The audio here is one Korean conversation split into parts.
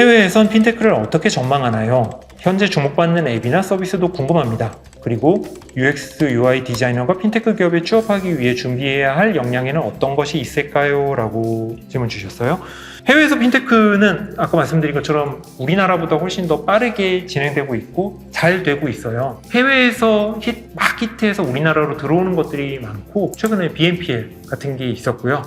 해외에선 핀테크를 어떻게 전망하나요? 현재 주목받는 앱이나 서비스도 궁금합니다. 그리고 UX, UI 디자이너가 핀테크 기업에 취업하기 위해 준비해야 할 역량에는 어떤 것이 있을까요? 라고 질문 주셨어요. 해외에서 핀테크는 아까 말씀드린 것처럼 우리나라보다 훨씬 더 빠르게 진행되고 있고 잘 되고 있어요. 해외에서 히트해서 우리나라로 들어오는 것들이 많고 최근에 BNPL 같은 게 있었고요.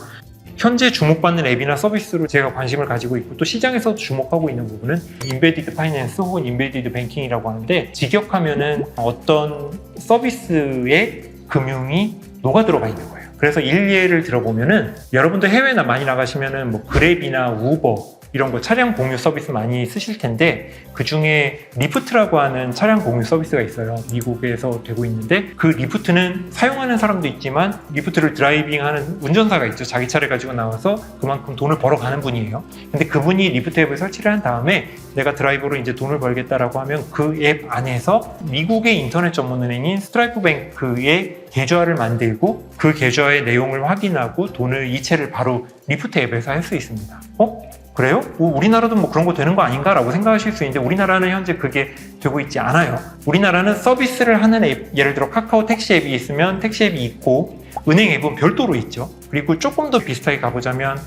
현재 주목받는 앱이나 서비스로 제가 관심을 가지고 있고 또 시장에서 주목하고 있는 부분은 인베디드 파이낸스 혹은 인베디드 뱅킹이라고 하는데 직역하면은 어떤 서비스에 금융이 녹아 들어가 있는 거예요. 그래서 일례를 들어보면은 여러분들 해외 많이 나가시면은 뭐 그랩이나 우버 이런 거 차량 공유 서비스 많이 쓰실 텐데 그 중에 리프트라고 하는 차량 공유 서비스가 있어요. 미국에서 되고 있는데 그 리프트는 사용하는 사람도 있지만 리프트를 드라이빙하는 운전사가 있죠. 자기 차를 가지고 나와서 그만큼 돈을 벌어가는 분이에요. 근데 그분이 리프트 앱을 설치를 한 다음에 내가 드라이버로 이제 돈을 벌겠다라고 하면 그 앱 안에서 미국의 인터넷 전문은행인 스트라이프 뱅크의 계좌를 만들고 그 계좌의 내용을 확인하고 돈을 이체를 바로 리프트 앱에서 할 수 있습니다. 그래요? 우리나라도 뭐 그런 거 되는 거 아닌가? 라고 생각하실 수 있는데 우리나라는 현재 그게 되고 있지 않아요. 우리나라는 서비스를 하는 앱, 예를 들어 카카오 택시 앱이 있으면 택시 앱이 있고 은행 앱은 별도로 있죠. 그리고 조금 더 비슷하게 가보자면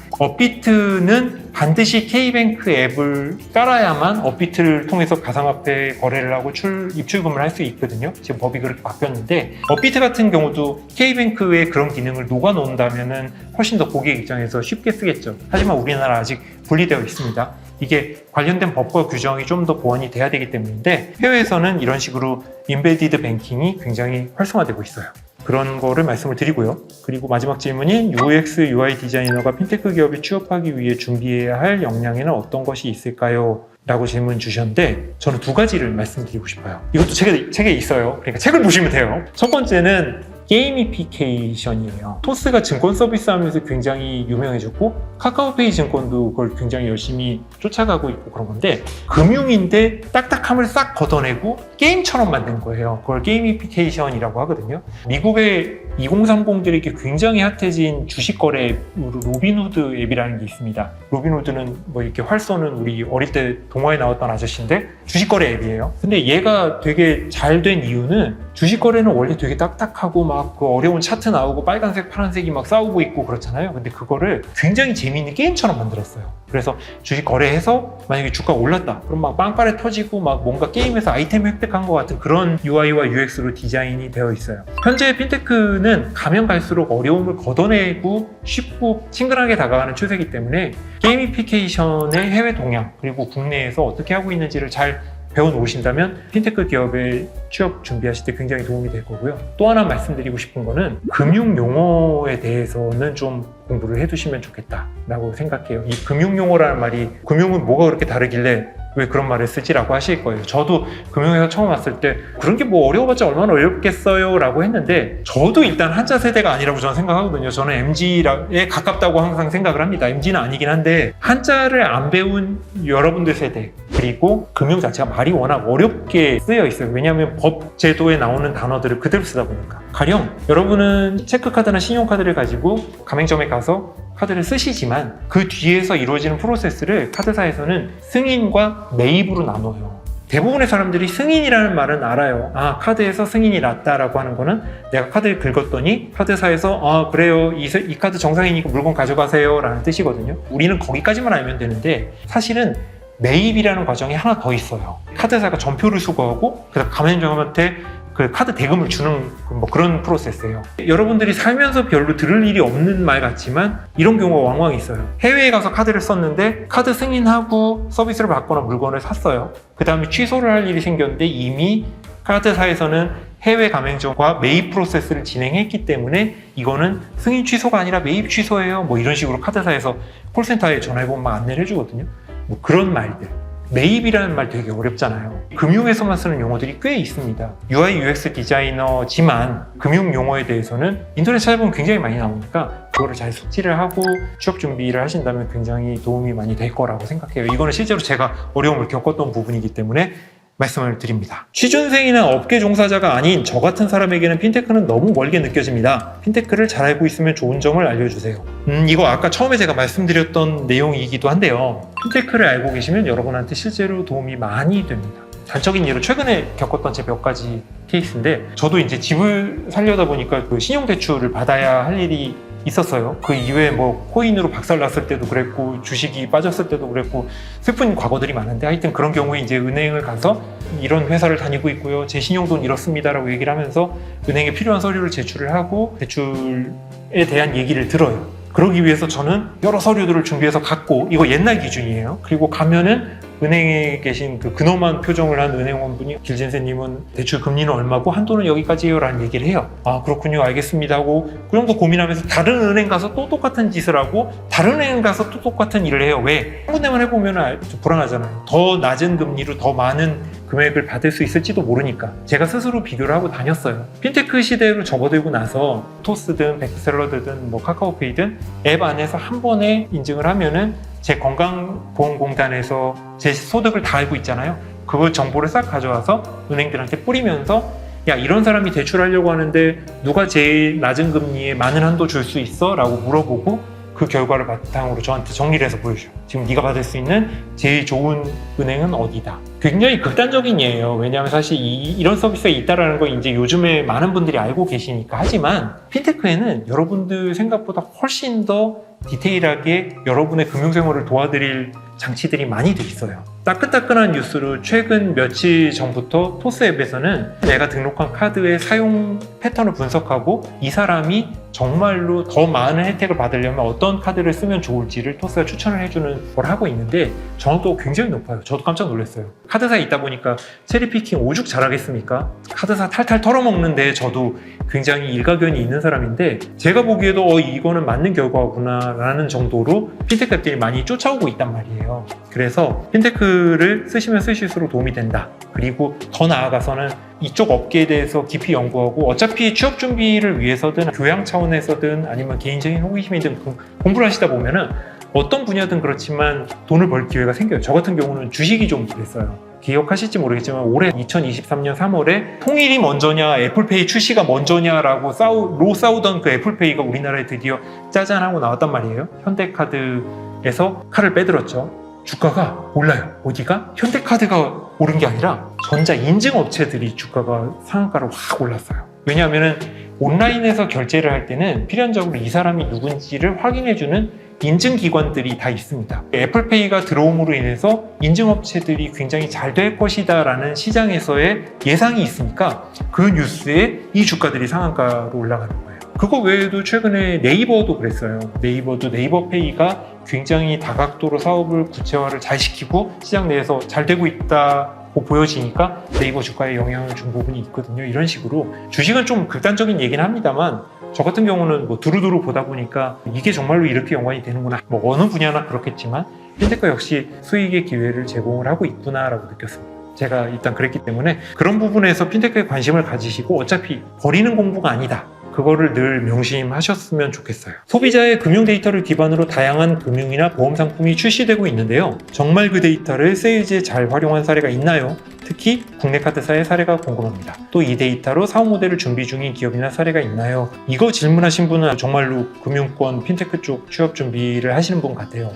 업비트는 반드시 K뱅크 앱을 깔아야만 업비트를 통해서 가상화폐 거래를 하고 입출금을 할 수 있거든요. 지금 법이 그렇게 바뀌었는데 업비트 같은 경우도 K뱅크의 그런 기능을 녹아놓는다면 훨씬 더 고객 입장에서 쉽게 쓰겠죠. 하지만 우리나라 아직 분리되어 있습니다. 이게 관련된 법과 규정이 좀 더 보완이 돼야 되기 때문인데 해외에서는 이런 식으로 인베디드 뱅킹이 굉장히 활성화되고 있어요. 그런 거를 말씀을 드리고요. 그리고 마지막 질문인 UX, UI 디자이너가 핀테크 기업에 취업하기 위해 준비해야 할 역량에는 어떤 것이 있을까요? 라고 질문 주셨는데 저는 두 가지를 말씀드리고 싶어요. 이것도 책에 있어요. 그러니까 책을 보시면 돼요. 첫 번째는 게이미피케이션이에요. 토스가 증권 서비스 하면서 굉장히 유명해졌고 카카오페이 증권도 그걸 굉장히 열심히 쫓아가고 있고 그런 건데 금융인데 딱딱함을 싹 걷어내고 게임처럼 만든 거예요. 그걸 게이미피케이션이라고 하거든요. 미국의 2030들에게 굉장히 핫해진 주식 거래 앱으로 로빈후드 앱이라는 게 있습니다. 로빈후드는 뭐 이렇게 활 쏘는 우리 어릴 때 동화에 나왔던 아저씨인데 주식 거래 앱이에요. 근데 얘가 되게 잘 된 이유는 주식 거래는 원래 되게 딱딱하고 막 그 어려운 차트 나오고 빨간색, 파란색이 막 싸우고 있고 그렇잖아요. 근데 그거를 굉장히 재미있는 게임처럼 만들었어요. 그래서 주식 거래해서 만약에 주가가 올랐다. 그럼 막 빵빠레 터지고 막 뭔가 게임에서 아이템 획득한 것 같은 그런 UI와 UX로 디자인이 되어 있어요. 현재 핀테크는 가면 갈수록 어려움을 걷어내고 쉽고 친근하게 다가가는 추세이기 때문에 게이미피케이션의 해외 동향 그리고 국내에서 어떻게 하고 있는지를 잘 배워놓으신다면 핀테크 기업에 취업 준비하실 때 굉장히 도움이 될 거고요. 또 하나 말씀드리고 싶은 거는 금융 용어에 대해서는 좀 공부를 해두시면 좋겠다라고 생각해요. 이 금융 용어라는 말이 금융은 뭐가 그렇게 다르길래 왜 그런 말을 쓰지라고 하실 거예요. 저도 금융회사 처음 왔을 때 그런 게 뭐 어려워봤자 얼마나 어렵겠어요 라고 했는데 저도 일단 한자 세대가 아니라고 저는 생각하거든요. 저는 MZ에 가깝다고 항상 생각을 합니다. MZ는 아니긴 한데 한자를 안 배운 여러분들 세대 그리고 금융 자체가 말이 워낙 어렵게 쓰여 있어요. 왜냐하면 법 제도에 나오는 단어들을 그대로 쓰다 보니까 가령 여러분은 체크카드나 신용카드를 가지고 가맹점에 가서 카드를 쓰시지만 그 뒤에서 이루어지는 프로세스를 카드사에서는 승인과 매입으로 나눠요. 대부분의 사람들이 승인이라는 말은 알아요. 아, 카드에서 승인이 났다라고 하는 거는 내가 카드를 긁었더니 카드사에서 아, 그래요. 이 카드 정상이니까 물건 가져가세요 라는 뜻이거든요. 우리는 거기까지만 알면 되는데 사실은 매입이라는 과정이 하나 더 있어요. 카드사가 전표를 수거하고 그다음 가맹점한테 그 카드 대금을 주는 뭐 그런 프로세스예요. 여러분들이 살면서 별로 들을 일이 없는 말 같지만 이런 경우가 왕왕 있어요. 해외에 가서 카드를 썼는데 카드 승인하고 서비스를 받거나 물건을 샀어요. 그 다음에 취소를 할 일이 생겼는데 이미 카드사에서는 해외 가맹점과 매입 프로세스를 진행했기 때문에 이거는 승인 취소가 아니라 매입 취소예요. 뭐 이런 식으로 카드사에서 콜센터에 전화해보면 막 안내를 해주거든요. 뭐 그런 말들. 매입이라는 말 되게 어렵잖아요. 금융에서만 쓰는 용어들이 꽤 있습니다. UI, UX 디자이너지만 금융 용어에 대해서는 인터넷 찾아보면 굉장히 많이 나오니까 그거를 잘 숙지를 하고 취업 준비를 하신다면 굉장히 도움이 많이 될 거라고 생각해요. 이거는 실제로 제가 어려움을 겪었던 부분이기 때문에 말씀을 드립니다. 취준생이나 업계 종사자가 아닌 저 같은 사람에게는 핀테크는 너무 멀게 느껴집니다. 핀테크를 잘 알고 있으면 좋은 점을 알려주세요. 이거 아까 처음에 제가 말씀드렸던 내용이기도 한데요. 핀테크를 알고 계시면 여러분한테 실제로 도움이 많이 됩니다. 단적인 예로 최근에 겪었던 제 몇 가지 케이스인데, 저도 이제 집을 살려다 보니까 그 신용대출을 받아야 할 일이 있었어요. 그 이외에 뭐 코인으로 박살났을 때도 그랬고, 주식이 빠졌을 때도 그랬고, 슬픈 과거들이 많은데, 하여튼 그런 경우에 이제 은행을 가서 이런 회사를 다니고 있고요, 제 신용도는 이렇습니다라고 얘기를 하면서 은행에 필요한 서류를 제출을 하고 대출에 대한 얘기를 들어요. 그러기 위해서 저는 여러 서류들을 준비해서 갔고, 이거 옛날 기준이에요. 그리고 가면은 은행에 계신 그 근엄한 표정을 한 은행원분이, 길진세님은 대출 금리는 얼마고 한도는 여기까지예요 라는 얘기를 해요. 아, 그렇군요, 알겠습니다 하고 그 정도 고민하면서 다른 은행 가서 또 똑같은 짓을 하고 다른 은행 가서 또 똑같은 일을 해요. 왜? 한 군데만 해보면 좀 불안하잖아요. 더 낮은 금리로 더 많은 금액을 받을 수 있을지도 모르니까 제가 스스로 비교를 하고 다녔어요. 핀테크 시대로 접어들고 나서 토스든 백셀러드든 뭐 카카오페이든 앱 안에서 한 번에 인증을 하면은 제 건강보험공단에서 제 소득을 다 알고 있잖아요. 그 정보를 싹 가져와서 은행들한테 뿌리면서, 야, 이런 사람이 대출하려고 하는데 누가 제일 낮은 금리에 많은 한도 줄 수 있어? 라고 물어보고 그 결과를 바탕으로 저한테 정리를 해서 보여줘요. 지금 네가 받을 수 있는 제일 좋은 은행은 어디다. 굉장히 극단적인 예예요. 왜냐하면 사실 이런 서비스가 있다는 거 이제 요즘에 많은 분들이 알고 계시니까. 하지만 핀테크에는 여러분들 생각보다 훨씬 더 디테일하게 여러분의 금융생활을 도와드릴 장치들이 많이 돼 있어요. 따끈따끈한 뉴스로 최근 며칠 전부터 토스 앱에서는 내가 등록한 카드의 사용 패턴을 분석하고 이 사람이 정말로 더 많은 혜택을 받으려면 어떤 카드를 쓰면 좋을지를 토스가 추천을 해주는 걸 하고 있는데 정확도가 굉장히 높아요. 저도 깜짝 놀랐어요. 카드사에 있다 보니까 체리피킹 오죽 잘하겠습니까? 카드사 탈탈 털어먹는데 저도 굉장히 일가견이 있는 사람인데, 제가 보기에도 이거는 맞는 결과구나 라는 정도로 핀테크 앱들이 많이 쫓아오고 있단 말이에요. 그래서 핀테크를 쓰시면 쓰실수록 도움이 된다. 그리고 더 나아가서는 이쪽 업계에 대해서 깊이 연구하고, 어차피 취업 준비를 위해서든 교양 차원에서든 아니면 개인적인 호기심이든 공부를 하시다 보면은 어떤 분야든 그렇지만 돈을 벌 기회가 생겨요. 저 같은 경우는 주식이 좀 그랬어요. 기억하실지 모르겠지만 올해 2023년 3월에 통일이 먼저냐 애플페이 출시가 먼저냐라고 싸우던 그 애플페이가 우리나라에 드디어 짜잔 하고 나왔단 말이에요. 현대카드에서 칼을 빼들었죠. 주가가 올라요. 어디가? 현대카드가 오른 게 아니라 전자 인증업체들이 주가가 상한가로 확 올랐어요. 왜냐하면 온라인에서 결제를 할 때는 필연적으로 이 사람이 누군지를 확인해주는 인증기관들이 다 있습니다. 애플페이가 들어옴으로 인해서 인증업체들이 굉장히 잘 될 것이다 라는 시장에서의 예상이 있으니까 그 뉴스에 이 주가들이 상한가로 올라가는 거예요. 그거 외에도 최근에 네이버도 그랬어요. 네이버도 네이버페이가 굉장히 다각도로 사업을 구체화를 잘 시키고 시장 내에서 잘 되고 있다고 보여지니까 네이버 주가에 영향을 준 부분이 있거든요. 이런 식으로 주식은 좀 극단적인 얘기는 합니다만, 저 같은 경우는 뭐 두루두루 보다 보니까 이게 정말로 이렇게 연관이 되는구나. 뭐 어느 분야나 그렇겠지만 핀테크 역시 수익의 기회를 제공을 하고 있구나라고 느꼈습니다. 제가 일단 그랬기 때문에 그런 부분에서 핀테크에 관심을 가지시고, 어차피 버리는 공부가 아니다. 그거를 늘 명심하셨으면 좋겠어요. 소비자의 금융 데이터를 기반으로 다양한 금융이나 보험 상품이 출시되고 있는데요. 정말 그 데이터를 세일즈에 잘 활용한 사례가 있나요? 특히 국내 카드사의 사례가 궁금합니다. 또 이 데이터로 사업 모델을 준비 중인 기업이나 사례가 있나요? 이거 질문하신 분은 정말로 금융권 핀테크 쪽 취업 준비를 하시는 분 같아요.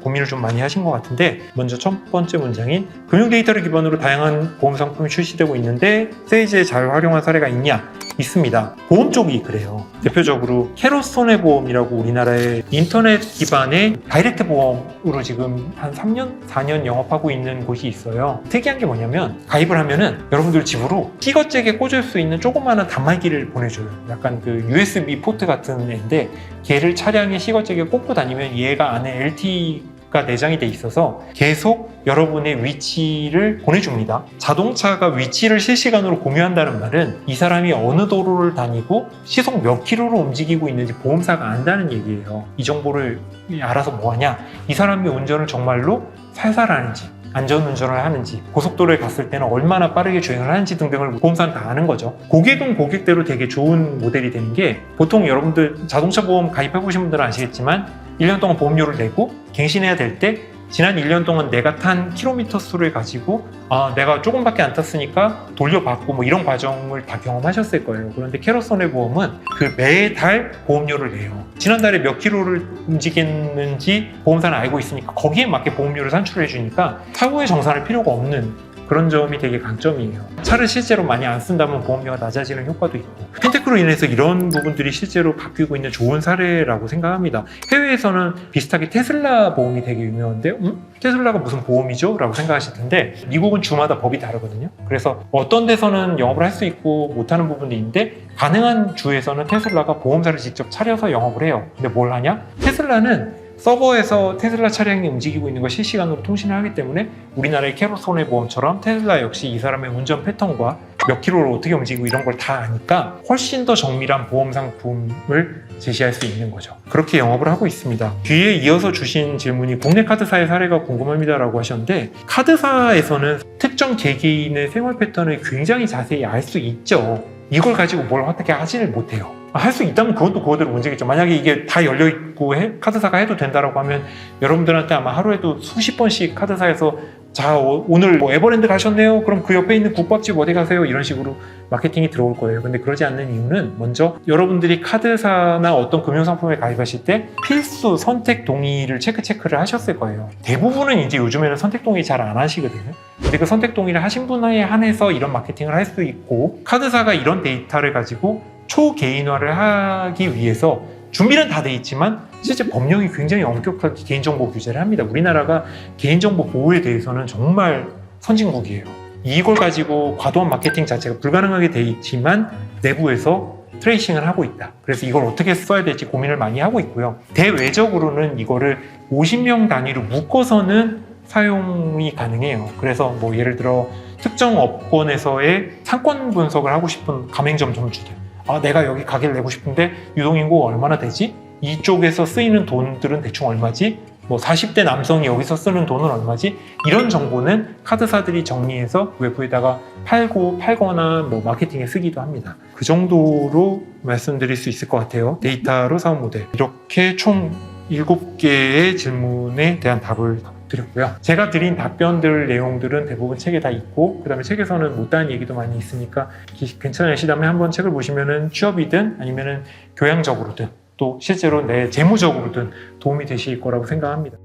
고민을 좀 많이 하신 것 같은데, 먼저 첫 번째 문장인 금융 데이터를 기반으로 다양한 보험 상품이 출시되고 있는데 세일즈에 잘 활용한 사례가 있냐? 있습니다. 보험 쪽이 그래요. 대표적으로 캐로스 손해보험이라고 우리나라의 인터넷 기반의 다이렉트 보험으로 지금 한 3년, 4년 영업하고 있는 곳이 있어요. 특이한 게 뭐냐면 가입을 하면은 여러분들 집으로 시거잭에 꽂을 수 있는 조그마한 단말기를 보내줘요. 약간 그 USB 포트 같은 애인데, 걔를 차량에 시거잭에 꽂고 다니면 얘가 안에 LTE가 내장이 돼 있어서 계속 여러분의 위치를 보내줍니다. 자동차가 위치를 실시간으로 공유한다는 말은 이 사람이 어느 도로를 다니고 시속 몇 킬로로 움직이고 있는지 보험사가 안다는 얘기예요. 이 정보를 알아서 뭐하냐? 이 사람이 운전을 정말로 살살 하는지, 안전운전을 하는지, 고속도로에 갔을 때는 얼마나 빠르게 주행을 하는지 등등을 보험사는 다 아는 거죠. 고객은 고객대로 되게 좋은 모델이 되는 게, 보통 여러분들 자동차 보험 가입해 보신 분들은 아시겠지만 1년 동안 보험료를 내고 갱신해야 될 때 지난 1년 동안 내가 탄 킬로미터 수를 가지고 내가 조금밖에 안 탔으니까 돌려받고 뭐 이런 과정을 다 경험하셨을 거예요. 그런데 캐럿손해보험은 그 매달 보험료를 내요. 지난달에 몇 킬로를 움직였는지 보험사는 알고 있으니까 거기에 맞게 보험료를 산출해 주니까 사고에 정산할 필요가 없는 그런 점이 되게 강점이에요. 차를 실제로 많이 안 쓴다면 보험료가 낮아지는 효과도 있고, 핀테크로 인해서 이런 부분들이 실제로 바뀌고 있는 좋은 사례라고 생각합니다. 해외에서는 비슷하게 테슬라 보험이 되게 유명한데 테슬라가 무슨 보험이죠? 라고 생각하실 텐데 미국은 주마다 법이 다르거든요. 그래서 어떤 데서는 영업을 할 수 있고 못하는 부분도 있는데 가능한 주에서는 테슬라가 보험사를 직접 차려서 영업을 해요. 근데 뭘 하냐? 테슬라는 서버에서 테슬라 차량이 움직이고 있는 걸 실시간으로 통신을 하기 때문에 우리나라의 캐럿 손해보험처럼 테슬라 역시 이 사람의 운전 패턴과 몇 킬로를 어떻게 움직이고 이런 걸 다 아니까 훨씬 더 정밀한 보험 상품을 제시할 수 있는 거죠. 그렇게 영업을 하고 있습니다. 뒤에 이어서 주신 질문이 국내 카드사의 사례가 궁금합니다 라고 하셨는데, 카드사에서는 특정 개개인의 생활 패턴을 굉장히 자세히 알 수 있죠. 이걸 가지고 뭘 어떻게 하지를 못해요. 할 수 있다면 그것도 그거대로 문제겠죠. 만약에 이게 다 열려있고 카드사가 해도 된다라고 하면 여러분들한테 아마 하루에도 수십 번씩 카드사에서 자 오늘 뭐 에버랜드 가셨네요? 그럼 그 옆에 있는 국밥집 어디 가세요? 이런 식으로 마케팅이 들어올 거예요. 근데 그러지 않는 이유는 먼저 여러분들이 카드사나 어떤 금융상품에 가입하실 때 필수 선택 동의를 체크를 하셨을 거예요. 대부분은 이제 요즘에는 선택 동의 잘 안 하시거든요. 근데 그 선택 동의를 하신 분에 한해서 이런 마케팅을 할 수 있고, 카드사가 이런 데이터를 가지고 초개인화를 하기 위해서 준비는 다 돼 있지만 실제 법령이 굉장히 엄격하게 개인정보 규제를 합니다. 우리나라가 개인정보 보호에 대해서는 정말 선진국이에요. 이걸 가지고 과도한 마케팅 자체가 불가능하게 돼 있지만 내부에서 트레이싱을 하고 있다. 그래서 이걸 어떻게 써야 될지 고민을 많이 하고 있고요. 대외적으로는 이거를 50명 단위로 묶어서는 사용이 가능해요. 그래서 뭐 예를 들어 특정 업권에서의 상권 분석을 하고 싶은 가맹점 점주들, 내가 여기 가게를 내고 싶은데 유동인구가 얼마나 되지? 이쪽에서 쓰이는 돈들은 대충 얼마지? 뭐 40대 남성이 여기서 쓰는 돈은 얼마지? 이런 정보는 카드사들이 정리해서 외부에다가 팔거나 뭐 마케팅에 쓰기도 합니다. 그 정도로 말씀드릴 수 있을 것 같아요. 데이터로 사업 모델. 이렇게 총 7개의 질문에 대한 답을 드렸고요. 제가 드린 답변들 내용들은 대부분 책에 다 있고, 그 다음에 책에서는 못다한 얘기도 많이 있으니까 괜찮으시다면 한번 책을 보시면은 취업이든 아니면은 교양적으로든 또 실제로 내 재무적으로든 도움이 되실 거라고 생각합니다.